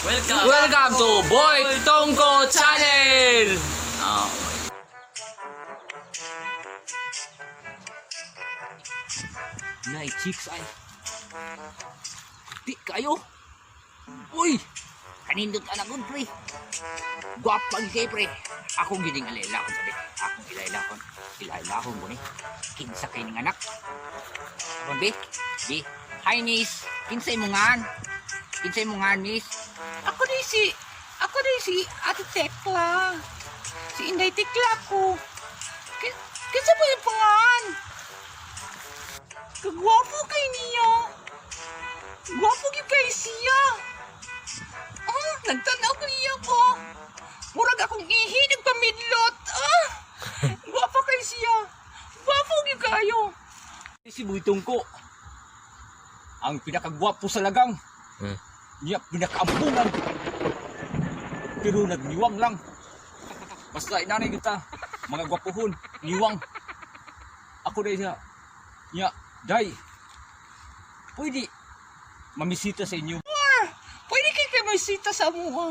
Welcome to Boy Tongko Channel! Nay, chicks ay. Di kayo. Uy! Kanindot anak ko, pre. Gwapang kay, pre. Akong gining alayla ko, sabi. Akong ilayla ko mo ni. Kinsa kay ning anak. Rombe, di. Hi, Nis. Kinsay mo ngan? Kinsay mo ngan, Nis? Ako di si Ate Tekla. Si Inday Tekla ko. Kinsa mo yung pangan? Kagwapo kay niya. Gwapo gyud kay siya. Nagtanaw ko niya ko. Murag akong ihi nagpamidlot. Gwapo kay siya. Gwapo gyud kayo. Si Buytong ko. Ang pinakagwapo sa lagang. Niya pinakaampungan. Pero nagniwang lang. Basta inanay kita. Mga gwapuhon. Niwang. Ako na siya. Niya. Day. Pwede. Mamisita sa inyo. Pwede kayo mamisita sa mo.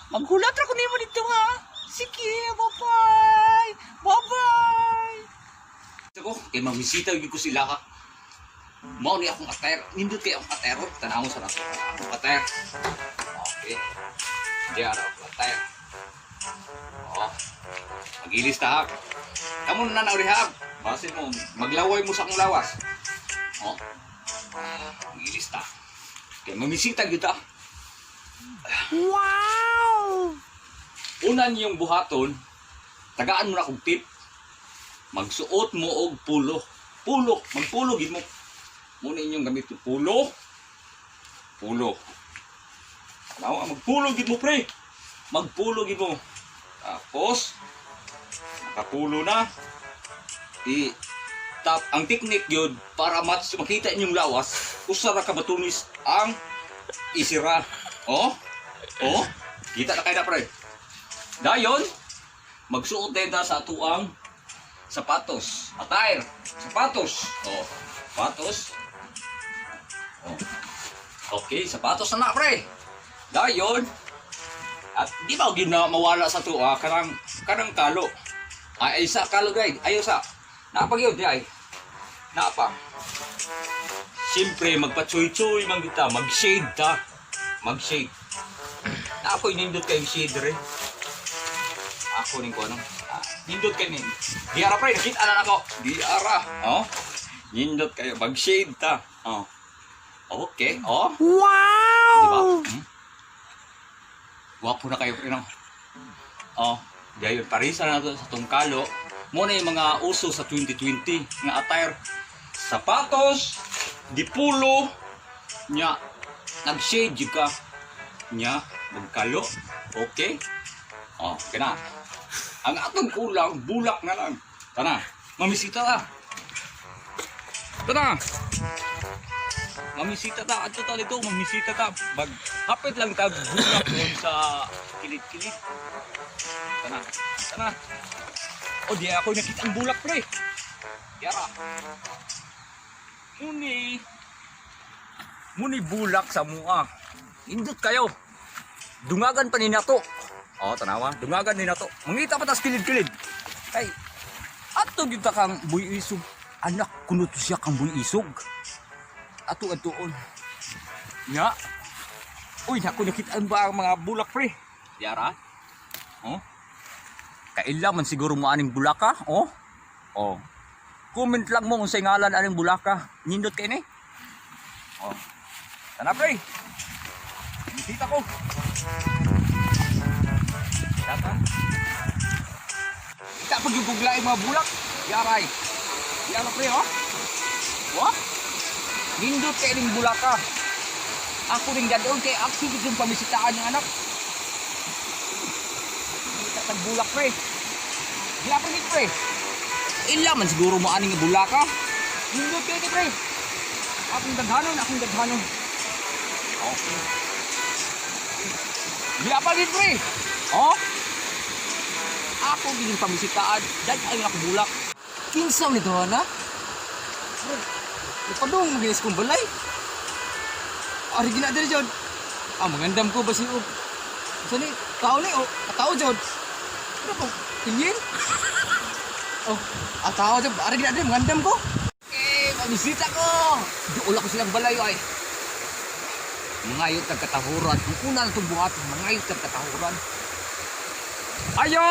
Maghulat ako nimo dito ha. Sige. Bye-bye. Bye-bye. Ako. Kaya mamisita ko sila ha. Mao ni akong ater. Nindot kay akong atero. Tanaw mo sa naso. Akong ater. Okay. Diyan ako ater. Magilis ta ha. Kamu na naurihab. Basin mo. Maglaway mo sa akong lawas. Magilis ta. Kaya mamisita kita. Wow! Una niyong buhaton. Tagaan mo na kong tip. Magsuot mo og pulo. Pulo. Magpulo gid mo. Muna inyong gamit yung pulo. Pulo. Magpulo gid mo, pre. Magpulo gid mo. Tapos, nakapulo na. Ang teknik yun, para makita inyong lawas, usara ka batunis ang isira. Kita na kayo na, pre. Dayon, magsuot din na sa atuang sapatos. Attire. Sapatos. Sapatos. Okay, sapatos na, pre. Dayon, at di ba mawala sa tuwa kanang kalo. Ay sa kalo, guys. Ayaw sa. Naapag yun, di ay. Naapa. Siyempre, magpa-choy-choy man kita. Mag-shade ta. Mag-shade. Naapoy nindot kayong shade rin. Ako rin ko, ano? Nindot kayo rin. Diara, pre. Nakita na ako. Diara. Nindot kayo. Mag-shade ta. Okay. Wow! Diba? Guwapo na kayo, pre. Dahil parisa na ito sa tungkalo. Muna yung mga uso sa 2020 nga attire. Sapatos, dipulo, nya, nag-shade ka, nya, magkalo, okay? Kena. Ang atong kulang, bulak na lang. Tana, mamisita ta. Tana. Mamisita ta, ato ta dito, mamisita ta. Hapit lang ta, bulak doon sa kilit-kilit. Tana, tana. Di ako nakita ang bulak, pre. Yara. Muni bulak sa mua. Indot kayo. Dungagan pa ni nato. Tanawa. Dungagan ni nato. Mangita pa tas kilid-kilid. Ay. Ato kita kang buy isog. Anak kuno to siya kang buy isog. Ato atuon. Nya. Uy, ako nakita ba ang mga bulak, pre? Yara. Kaila man siguro mo aning bulaka, Comment lang mo kung sa ngalan aning bulaka. Nindot kayo ni. Tana, pre. Bisita ko. Data. Kita pag-ibugla mga bulak. Yaray. Yara, pre, Nindot kayo ning bulaka. Ako rin ganoon kay ako yung pamisitaan ng anak. Bulak, pre. Gila pa ni, pre. Ila man siguro mo aning bulaka. Nindot kayo ni, pre. Akong daghanon. Okay. Gila pa ni, pre. Ako gining pamisitaan. Dahil ayaw ako bulak. Kinsaw nito, na? Ipadong maginis kong balay. Ari gina diri, John. Mangandam ko ba si Og? Sani, tao ni, tao jod. Ano po, tingin? Tao jod, ari gina din, mangandam ko. Mamisita ko. Doon ko silang balayo ay. Mangayot kag katahuran. Kung una na itong buhat, mangayot kag katahuran. Ayo!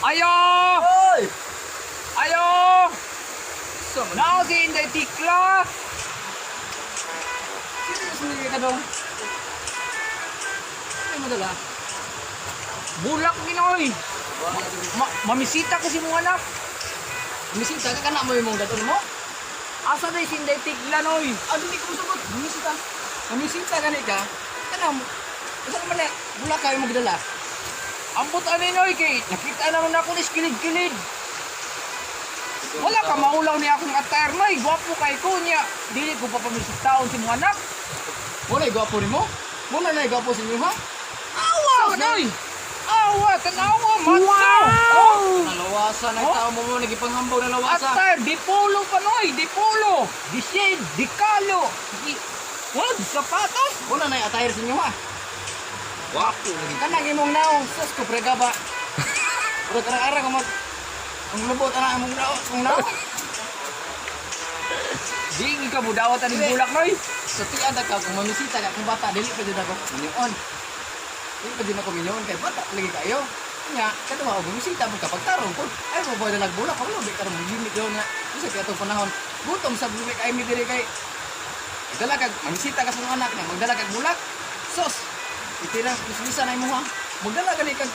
Ayo! Oy! Ayo! Now si Inday Tikla! Sino ka dong? Ay madala. Bulak ginoy. Mamisita kasi mo anak. Misita ka kana mo yung mga daton mo? Asa na si Inday Tikla noy? Hindi ko sagot. Misita. Misita gani ka. Kana mo. Asa man na bulak kayo mo gidala? Ambot ani noy kay nakita naman ako ni kilid-kilid. Wala ka maulaw ni akong attire noy. Gwapo kay ko niya. Dili ko pa pamisitaon si mo anak. Wala gwapo nimo? Muna na gwapo sa inyo ha? Awa noy. Awa tanawa mata. Oh. Nalawasan ang tao mo nagipanghambaw na lawasan. Attire di polo pa noy, di polo. Di shade, di kalo. Di wala di sapatos. Wala na attire sa inyo ha? Gwapo lagi. Kanang imong naong sus ko prega ba? Pero karang-ara ka mag ang lubot ana among naong kung naong. Di ka budawat ani bulak noy. Sa tiyan ka kung mamisita ka kung bata dili pa jud ako minyon. Dili pa jud ako minyon kay bata lagi kayo. Nya kadto ako bumisita mo kapag tarong ko. Ay mo ba nagbulak ako no karon mo limit daw nga. Isa kay atong panahon. Gutom sa bulik ay mi diri kay dala kag mamisita ka sa mga anak na magdala kag bulak. Sos. Itira bisa na imo ha. Magdala gani kag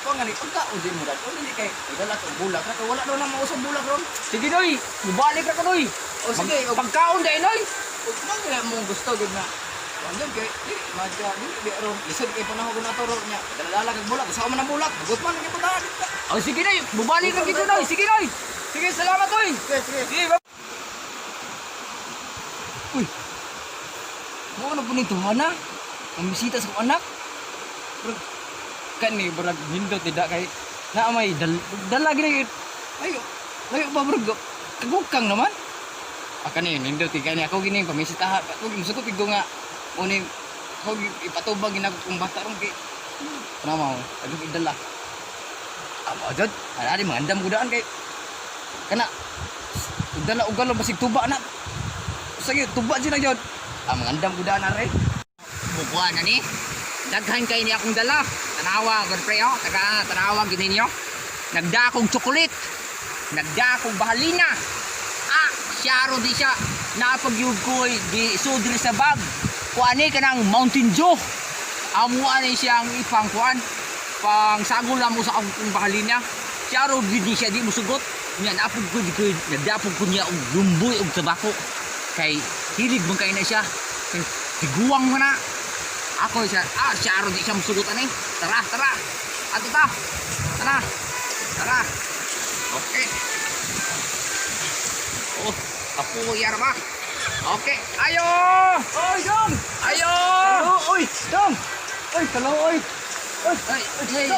kung gani pagka o di mo dad. O dili kay magdala kag bulak ka wala daw na mausog bulak ron. Sige noy, mubalik ra ka noy. O sige, Pagkaon dai noy. Kung kaya mo gusto gud na. Andun kay di madya di ron. Lisod kay panahon ko na toro nya. Dala kag bulak, usaw man ang bulak. Gusto man gyud ta. Oh sige noy, mubalik ra gid noy. Sige noy. Sige, salamat noy. Sige. Sige. Uy. Mo na punito mana? Ang bisita sa anak. Kani brad nindot tidak kay na may dala gid. Ayo. Ayo ba bro? Kagukang naman. Kani nindot kani ako gini pamisita. Ako gusto ko pigo nga uni ako ipatubag ginag kung bata ron kay nama mo. Ado idala. Amo jud. Ari mangandam gudaan kay kana idala ugal basig tuba na. Sige tuba jud na jud. Mangandam gudaan are. Bukuan na ni. Daghan kay ni akong dala. Tanawa, good pre, oh. Tanawa, gini niyo. Nagda akong chocolate. Nagda akong bahalina. Siyaro di siya. Napagyug ko di sudri sa bag. Kuani ka ng Mountain Dew. Amuan ni siyang ipang kuan. Pang sagol lang mo sa akong bahalina. Siyaro di siya di musugot. Yan, napag ko di ko. Nagdapog ko niya og lumboy og tabako. Kay hilig mong kain na siya. Kay tiguang mo na. Ako siya, siya di siya musugot ani. Tara. Ato ta. Tara. Okay. Oh, kapuyar ba? Okay, ayo! Oy, dong. Ayo! Oy, dong. Oy, kalaw oy.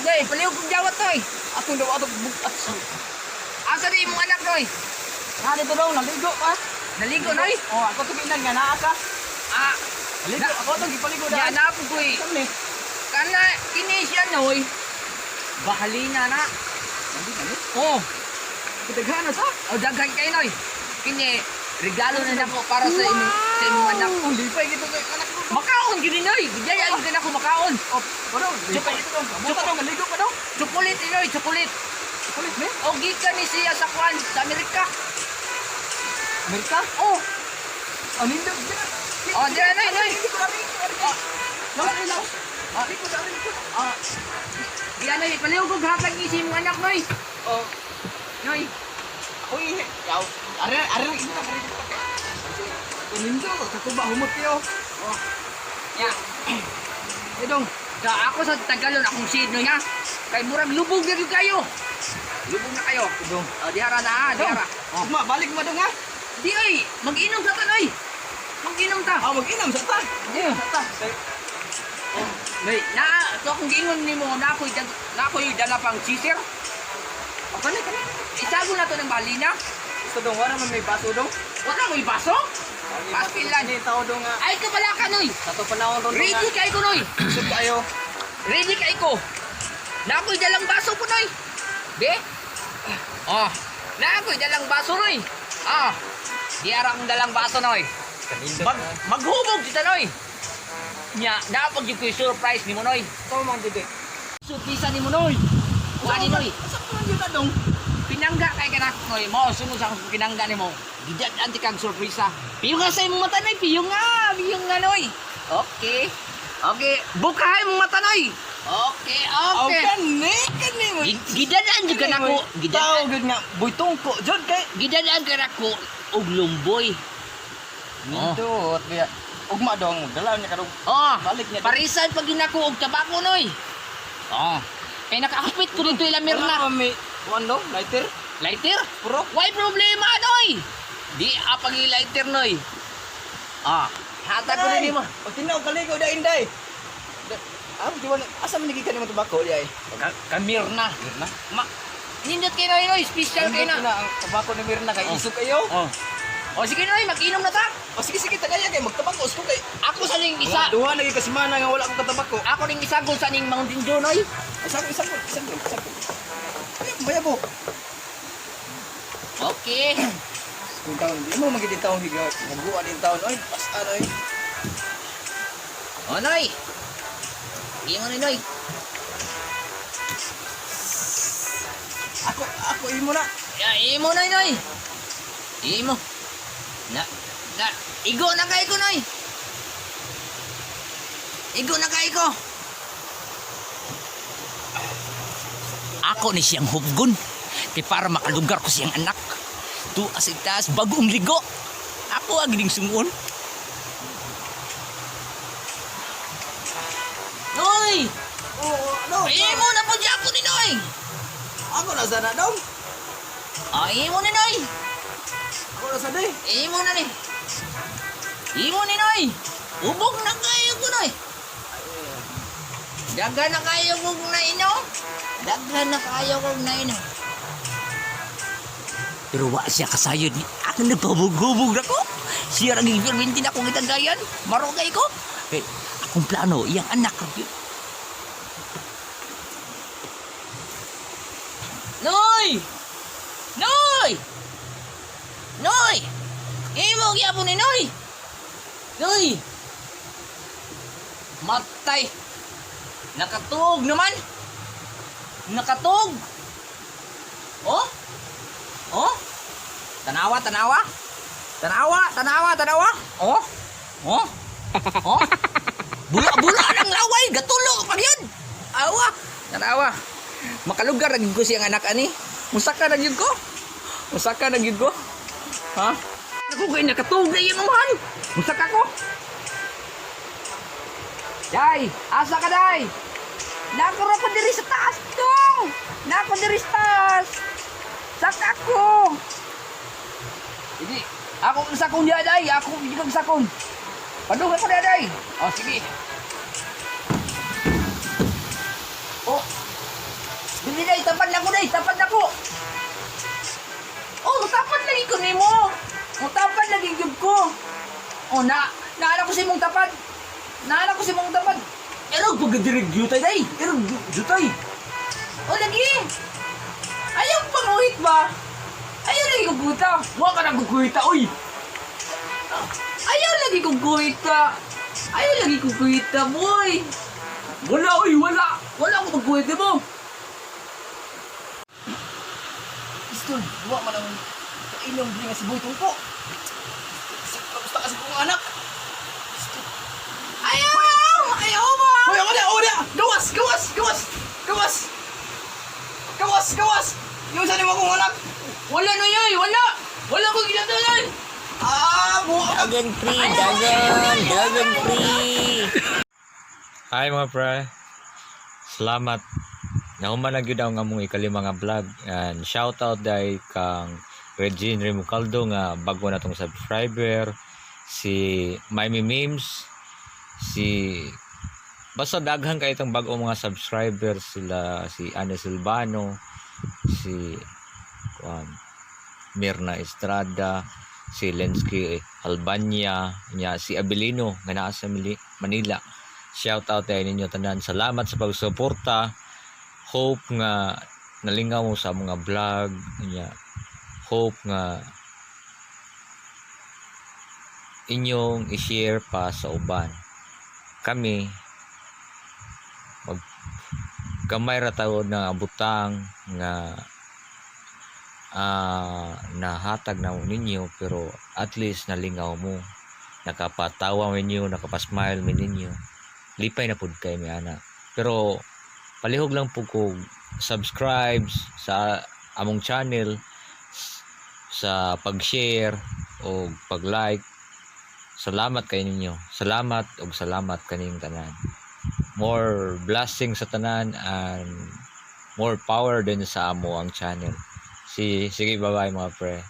Hey, paliw kong jawat to eh. Atong daw atong bukat. Asa di mong anak to eh? Dito daw naligo pa. Naligo na eh? Oh, ako tubinan nga naa ka. Naligo Na- ako tong gipaligo da. Yan na po ko eh. Kani. Kana, kini siya na eh. Bahalina na. Oh, Kitaghan na sa. daghan kayo na eh. Kini, regalo na nako para sa imong anak. Oh, lipay gito kay anak ko. Makaon gini noy. Gidaya gid ako makaon. Oh, baro, lipay gito dong. Buka dong naligo pa dong. Chocolate noy, chocolate. Kulit me. O gikan ni siya sa kwan sa Amerika. Amerika. Oh, Aninda dira. oh dira noy. Lawas ilaw. Liko sa rin ko. Diyan noy, paliw ko hatag ni si imong anak noy. Oh, Noy. uy, yaw. Are ito na kare. Aninda, katuba humot kayo. Oh. Ya. Idong, ako sa Tagalon akong sid noy ha. Kay murag lubog na gyud kayo. Lubog na kayo. Idong. Dihara na, dihara. Oh, balik mo dong ha. Di ay, mag-inom sa noy. Mag-inom ta. Mag-inam sa ta. Yeah. Sa ta. May so kung giingon nimo na ako'y dala pang cheeser. O kani. Itago na to ng balina. Gusto dong wala man may baso dong. Wala mo ibaso? Paspila man. Ini tao dong nga. Ay kabala ka noy. Sa to panahon ron nga. Ready kay ko noy. Sud kayo. Ready kay ko. Na ako'y dalang baso ko noy. Be? Oh, na ako'y dalang baso noy. Ah. Di ara akong dalang baso noy. Maghubog kita noy. Nya, dapat yung ko'y surprise ni mo noy. Tao man didi. Surprise ni mo noy. Saan noy? Sa man yun na dong. Pinangga kay kanak noy. Mo sunod sa pinangga ni mo. Gidad anti kang surpresa. Piyo nga sa imong mata noy, piyo nga noy. Okay. Okay, bukahay mong mata noy. Okay. Kani mo. Gidadaan jud ka nako. Tao Gidadaan. gud nga buytong ko jud kay. Gidadaan ka nako og lumboy. Nindot biya. Ugma dong, dalaw niya karong Oh, balik niya. parisan pag ginako og tabako noy. Oh. Kay nakaapit ko dito ila Mirna. Wala mi wando lighter. Lighter? Puro. Why problema noy? Di apang lighter noy. Ah, hatag ko ni mo. Pag tinaw kaligo da inday. Di wala asa man nigi kanimo tobacco di ay. Mirna. Ma, nindot kay noy, special kay na. Ang tobacco ni Mirna kay Oh. isog kayo. Oh. O sige noy, mag-inom na ta. O sige tagaya kay magtabako usko kay. Ako sa ning isa. Duha lagi kasimana nga wala akong katabako. Ako ning isa gol sa ning Mountain Dew noy. Isang. Ay, bayabo. Okay. Kung taon, di mo magiging taon higaw. Nagbuwan din taon. Oy, pas ano eh. O noy. Imo ni noy. Ako imo na. Ya, imo noy. Imo. Na, igo na kay ko noy. Igo na kay ko. Ako ni siyang hubgon. Kay para makalugar ko siyang anak. Tu asitas bagong ligo. Ako ang gining sungon. Noy! Oo, ano? Imo na po dyan ako ni Noy! Ako na sana daw. Imo ni Noy! Ako na sana eh. Imo na ni. Imo ni Noy! Ubog na kayo ko Noy! Daga na kayo kong naino. Daga na kayo kong naino. Pero wa siya kasayod ni. Ako nagpabog-hubog na ko. Siya naging permintin akong itagayan. Marugay ko. Eh, akong plano, iyang anak ko. Noy! Noy! Noy! Imo gyapon ni Noy! Noy! Matay! Nakatug naman! Nakatug! Oh? Oh? Tanawa! Oh? Oh? Oh? Bula-bula ng laway! Gatulo pa yun! Awa! Tanawa! Makalugar naging ko siyang anak ani. Musaka na gyud ko. Ha? Ako kay nakatugay yung man. Musaka ko. Day, asa ka day? Nako ra pa diri sa taas ko. Nako diri sa taas. Saka ko. Hindi, ako ang sakon diya day. Ako hindi kang sakon. Padung ako diya day. Oh, sige. Oh. Dili day, tapad na ko. Oh, tapad lagi ko nimo. Tapad lagi gyud ko. Oh, naala ko si mong tapad. Pero pagdirig jutay day. Oh, lagi. Ayaw panguhit ba? Ayaw lagi kong guhita. Huwag ka nang guguhita, oy. Ayaw lagi kong guhita, boy. Wala, oy, wala. Wala akong magguhita mo. Istol, duwa man ang kainom din nga si buytong ko. Kamusta kasi kong anak? Ayaw mo. Hoy, ako na! Gawas! Yung saan mo kong anak? Wala na yoy, wala. Wala ko ginatuloy. Dagan free. Hi mga pre. Salamat. Nahuman na gyud ang among ikalima nga vlog and shout out dai kang Regine Remucaldo nga bago na tong subscriber, si Mimi Memes, si basta daghan kay itong bago mga subscribers sila si Ana Silvano, si Mirna Estrada, si Lensky Albania, nya si Abilino nga naa sa Manila. Shout out tayo ninyo tanan. Salamat sa pagsuporta. Hope nga nalingaw mo sa mga vlog nya. Hope nga inyong i-share pa sa uban. Kami gamay ra tayo na butang nga nahatag na ninyo, pero at least nalingaw mo, nakapatawa ninyo, nakapasmile ninyo, lipay na pud kay mi ana. Pero palihog lang po ko subscribe sa among channel, sa pag-share o pag-like. Salamat kay ninyo, salamat og salamat kaning tanan. More blessings sa tanan and more power din sa amo ang channel. Sige, bye-bye mga pre.